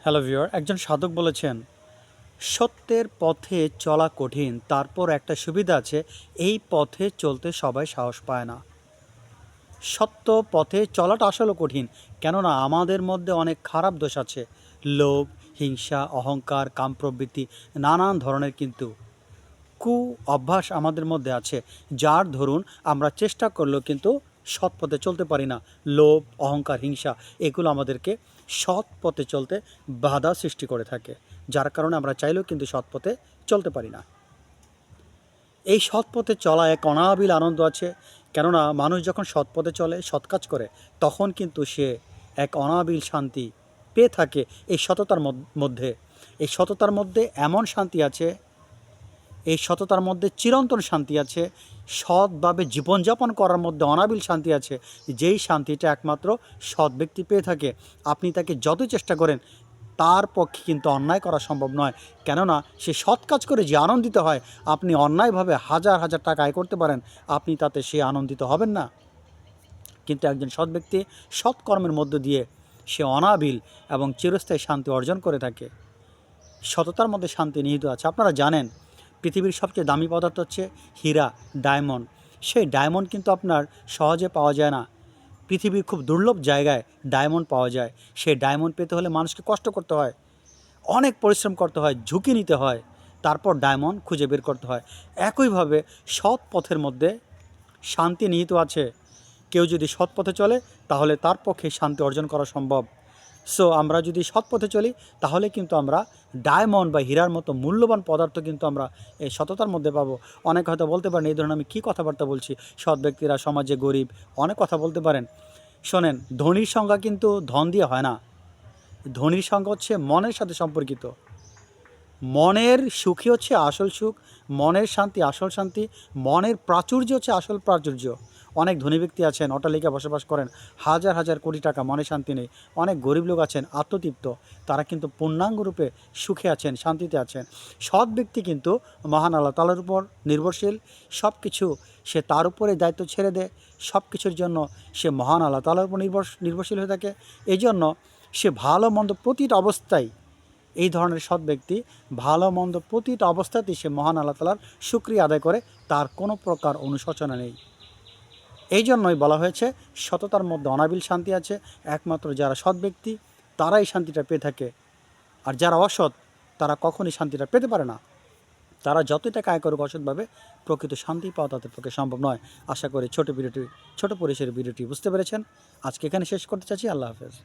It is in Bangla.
হ্যালো ভিউয়ার, একজন সাধক বলেছেন, সত্যের পথে চলা কঠিন, তারপর একটা সুবিধা আছে, এই পথে চলতে সবাই সাহস পায় না। সত্য পথে চলাটা আসলে কঠিন, কেননা আমাদের মধ্যে অনেক খারাপ দোষ আছে। লোভ, হিংসা, অহংকার, কামপ্রবৃত্তি, নানান ধরনের কিন্তু কু অভ্যাস আমাদের মধ্যে আছে, যার ধরুন আমরা চেষ্টা করলেও কিন্তু সৎ পথে চলতে পারি না। লোভ, অহংকার, হিংসা এগুলো আমাদেরকে সৎ পথে চলতে বাধা সৃষ্টি করে থাকে, যার কারণে আমরা চাইলেও কিন্তু সৎ পথে চলতে পারি না। এই সৎ পথে চলা এক অনাবিল আনন্দ আছে, কেননা মানুষ যখন সৎ পথে চলে, সৎ কাজ করে, তখন কিন্তু সে এক অনাবিল শান্তি পেয়ে থাকে। এই সততার মধ্যে এই সততার মধ্যে এমন শান্তি আছে, এই সততার মধ্যে চিরন্তন শান্তি আছে, সৎভাবে জীবনযাপন করার মধ্যে অনাবিল শান্তি আছে, যেই শান্তিটা একমাত্র সৎ ব্যক্তি পেয়ে থাকে। আপনি তাকে যতই চেষ্টা করেন, তার পক্ষে কিন্তু অন্যায় করা সম্ভব নয়, কেননা সে সৎ কাজ করে যে আনন্দিত হয়, আপনি অন্যায়ভাবে হাজার হাজার টাকা আয় করতে পারেন, আপনি তাতে সে আনন্দিত হবেন না। কিন্তু একজন সৎ ব্যক্তি সৎকর্মের মধ্য দিয়ে সে অনাবিল এবং চিরস্থায়ী শান্তি অর্জন করে থাকে। সততার মধ্যে শান্তি নিহিত আছে। আপনারা জানেন, পৃথিবীর সবচেয়ে দামি পদার্থ হচ্ছে হীরা, ডায়মন্ড। সেই ডায়মন্ড কিন্তু আপনার সহজে পাওয়া যায় না। পৃথিবীর খুব দুর্লভ জায়গায় ডায়মন্ড পাওয়া যায়। সেই ডায়মন্ড পেতে হলে মানুষকে কষ্ট করতে হয়, অনেক পরিশ্রম করতে হয়, ঝুঁকি নিতে হয়, তারপর ডায়মন্ড খুঁজে বের করতে হয়। একইভাবে সৎ পথের মধ্যে শান্তি নিহিত আছে। কেউ যদি সৎ পথে চলে, তাহলে তার পক্ষে শান্তি অর্জন করা সম্ভব। সো আমরা যদি সৎ পথে চলি, তাহলে কিন্তু আমরা ডায়মন্ড বা হীরার মতো মূল্যবান পদার্থ কিন্তু আমরা এই সততার মধ্যে পাবো। অনেক হয়তো বলতে পারেন, এই ধরনের আমি কী কথাবার্তা বলছি, সৎ ব্যক্তিরা সমাজে গরিব, অনেক কথা বলতে পারেন। শোনেন, ধনীর সংজ্ঞা কিন্তু ধন দিয়ে হয় না। ধনীর সংজ্ঞা হচ্ছে মনের সাথে সম্পর্কিত। মনের সুখই হচ্ছে আসল সুখ, মনের শান্তি আসল শান্তি, মনের প্রাচুর্য হচ্ছে আসল প্রাচুর্য। অনেক ধনী ব্যক্তি আছেন, অট্টালিকায় বসবাস করেন, হাজার হাজার কোটি টাকা, মনে শান্তি নেই। অনেক গরিব লোক আছেন, আত্মতৃপ্ত, তারা কিন্তু পূর্ণাঙ্গরূপে সুখে আছেন, শান্তিতে আছেন। সৎ ব্যক্তি কিন্তু মহান আল্লাহ তাআলার উপর নির্ভরশীল, সব কিছু সে তার উপরে দায়িত্ব ছেড়ে দেয়, সব কিছুর জন্য সে মহান আল্লাহ তাআলার উপর নির্ভরশীল হয়ে থাকে। এই জন্য সে ভালো মন্দ প্রতিটা অবস্থায়, এই ধরনের সৎ ব্যক্তি ভালো মন্দ প্রতিটা অবস্থাতেই সে মহান আল্লাহ তাআলার শুকরিয়া আদায় করে, তার কোনো প্রকার অনুশোচনা নেই। এই জন্যই বলা হয়েছে, সততার মধ্যে অনাবিল শান্তি আছে। একমাত্র যারা সৎ ব্যক্তি তারাই শান্তিটা পেয়ে থাকে, আর যারা অসৎ তারা কখনই শান্তিটা পেতে পারে না। তারা যতই টাকা আয় করুক অসৎভাবে, প্রকৃত শান্তি পাওয়া তাদের পক্ষে সম্ভব নয়। আশা করি ছোট পরিসরের ভিডিওটি বুঝতে পেরেছেন। আজকে এখানে শেষ করতে চাচ্ছি। আল্লাহ হাফেজ।